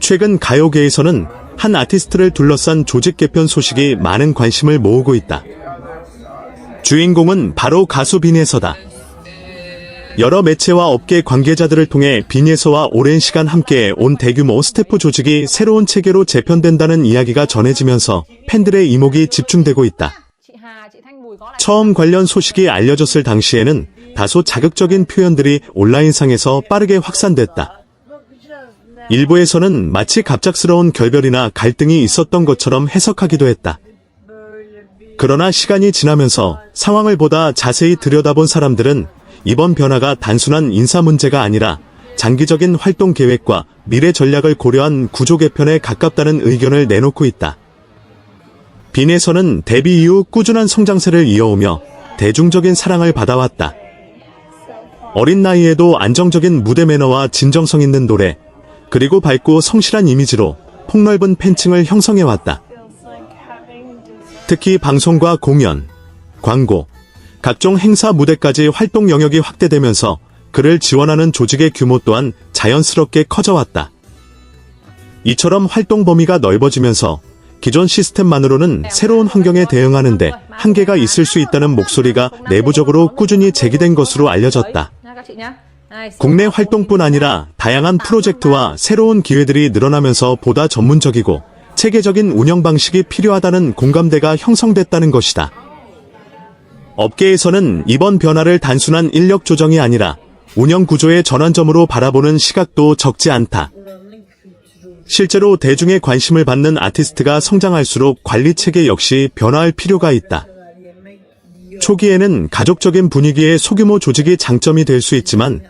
최근 가요계에서는 한 아티스트를 둘러싼 조직 개편 소식이 많은 관심을 모으고 있다. 주인공은 바로 가수 빈에서다. 여러 매체와 업계 관계자들을 통해 빈에서와 오랜 시간 함께 온 대규모 스태프 조직이 새로운 체계로 재편된다는 이야기가 전해지면서 팬들의 이목이 집중되고 있다. 처음 관련 소식이 알려졌을 당시에는 다소 자극적인 표현들이 온라인상에서 빠르게 확산됐다. 일부에서는 마치 갑작스러운 결별이나 갈등이 있었던 것처럼 해석하기도 했다. 그러나 시간이 지나면서 상황을 보다 자세히 들여다본 사람들은 이번 변화가 단순한 인사 문제가 아니라 장기적인 활동 계획과 미래 전략을 고려한 구조 개편에 가깝다는 의견을 내놓고 있다. 빈에서는 데뷔 이후 꾸준한 성장세를 이어오며 대중적인 사랑을 받아왔다. 어린 나이에도 안정적인 무대 매너와 진정성 있는 노래, 그리고 밝고 성실한 이미지로 폭넓은 팬층을 형성해왔다. 특히 방송과 공연, 광고, 각종 행사 무대까지 활동 영역이 확대되면서 그를 지원하는 조직의 규모 또한 자연스럽게 커져왔다. 이처럼 활동 범위가 넓어지면서 기존 시스템만으로는 새로운 환경에 대응하는 데 한계가 있을 수 있다는 목소리가 내부적으로 꾸준히 제기된 것으로 알려졌다. 국내 활동뿐 아니라 다양한 프로젝트와 새로운 기회들이 늘어나면서 보다 전문적이고 체계적인 운영 방식이 필요하다는 공감대가 형성됐다는 것이다. 업계에서는 이번 변화를 단순한 인력 조정이 아니라 운영 구조의 전환점으로 바라보는 시각도 적지 않다. 실제로 대중의 관심을 받는 아티스트가 성장할수록 관리 체계 역시 변화할 필요가 있다. 초기에는 가족적인 분위기의 소규모 조직이 장점이 될 수 있지만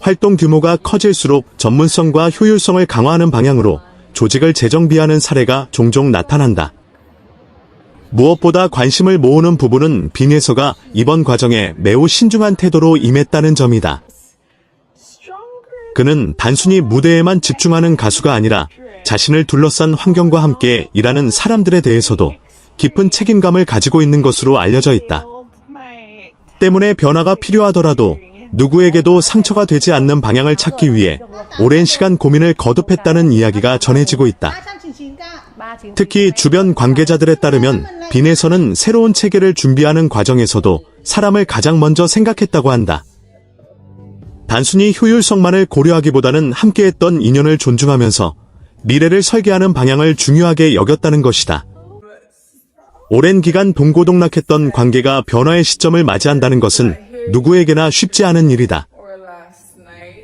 활동 규모가 커질수록 전문성과 효율성을 강화하는 방향으로 조직을 재정비하는 사례가 종종 나타난다. 무엇보다 관심을 모으는 부분은 빈에서가 이번 과정에 매우 신중한 태도로 임했다는 점이다. 그는 단순히 무대에만 집중하는 가수가 아니라 자신을 둘러싼 환경과 함께 일하는 사람들에 대해서도 깊은 책임감을 가지고 있는 것으로 알려져 있다. 때문에 변화가 필요하더라도 누구에게도 상처가 되지 않는 방향을 찾기 위해 오랜 시간 고민을 거듭했다는 이야기가 전해지고 있다. 특히 주변 관계자들에 따르면 빈에서는 새로운 체계를 준비하는 과정에서도 사람을 가장 먼저 생각했다고 한다. 단순히 효율성만을 고려하기보다는 함께했던 인연을 존중하면서 미래를 설계하는 방향을 중요하게 여겼다는 것이다. 오랜 기간 동고동락했던 관계가 변화의 시점을 맞이한다는 것은 누구에게나 쉽지 않은 일이다.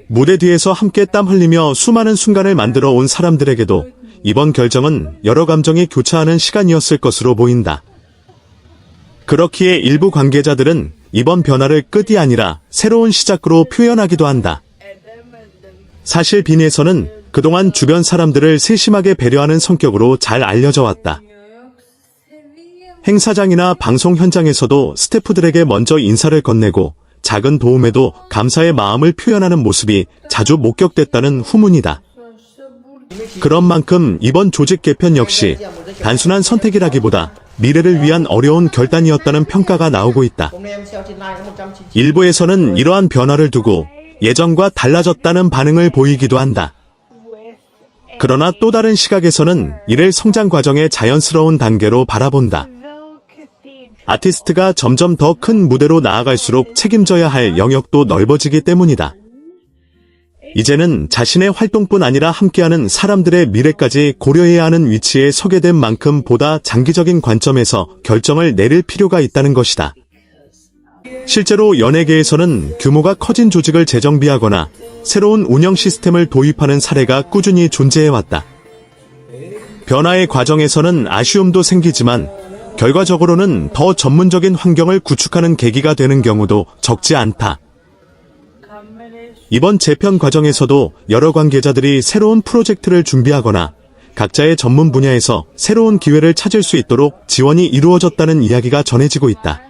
무대 뒤에서 함께 땀 흘리며 수많은 순간을 만들어 온 사람들에게도 이번 결정은 여러 감정이 교차하는 시간이었을 것으로 보인다. 그렇기에 일부 관계자들은 이번 변화를 끝이 아니라 새로운 시작으로 표현하기도 한다. 사실 빈에서는 그동안 주변 사람들을 세심하게 배려하는 성격으로 잘 알려져 왔다. 행사장이나 방송 현장에서도 스태프들에게 먼저 인사를 건네고 작은 도움에도 감사의 마음을 표현하는 모습이 자주 목격됐다는 후문이다. 그런 만큼 이번 조직 개편 역시 단순한 선택이라기보다 미래를 위한 어려운 결단이었다는 평가가 나오고 있다. 일부에서는 이러한 변화를 두고 예전과 달라졌다는 반응을 보이기도 한다. 그러나 또 다른 시각에서는 이를 성장 과정의 자연스러운 단계로 바라본다. 아티스트가 점점 더 큰 무대로 나아갈수록 책임져야 할 영역도 넓어지기 때문이다. 이제는 자신의 활동뿐 아니라 함께하는 사람들의 미래까지 고려해야 하는 위치에 서게 된 만큼 보다 장기적인 관점에서 결정을 내릴 필요가 있다는 것이다. 실제로 연예계에서는 규모가 커진 조직을 재정비하거나 새로운 운영 시스템을 도입하는 사례가 꾸준히 존재해왔다. 변화의 과정에서는 아쉬움도 생기지만 결과적으로는 더 전문적인 환경을 구축하는 계기가 되는 경우도 적지 않다. 이번 재편 과정에서도 여러 관계자들이 새로운 프로젝트를 준비하거나 각자의 전문 분야에서 새로운 기회를 찾을 수 있도록 지원이 이루어졌다는 이야기가 전해지고 있다.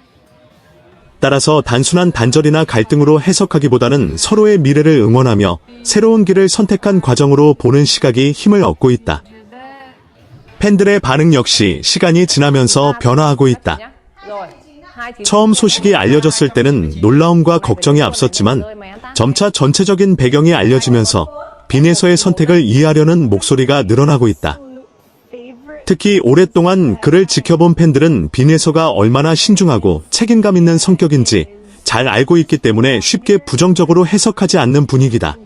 따라서 단순한 단절이나 갈등으로 해석하기보다는 서로의 미래를 응원하며 새로운 길을 선택한 과정으로 보는 시각이 힘을 얻고 있다. 팬들의 반응 역시 시간이 지나면서 변화하고 있다. 처음 소식이 알려졌을 때는 놀라움과 걱정이 앞섰지만 점차 전체적인 배경이 알려지면서 빈에서의 선택을 이해하려는 목소리가 늘어나고 있다. 특히 오랫동안 그를 지켜본 팬들은 빈에서가 얼마나 신중하고 책임감 있는 성격인지 잘 알고 있기 때문에 쉽게 부정적으로 해석하지 않는 분위기다.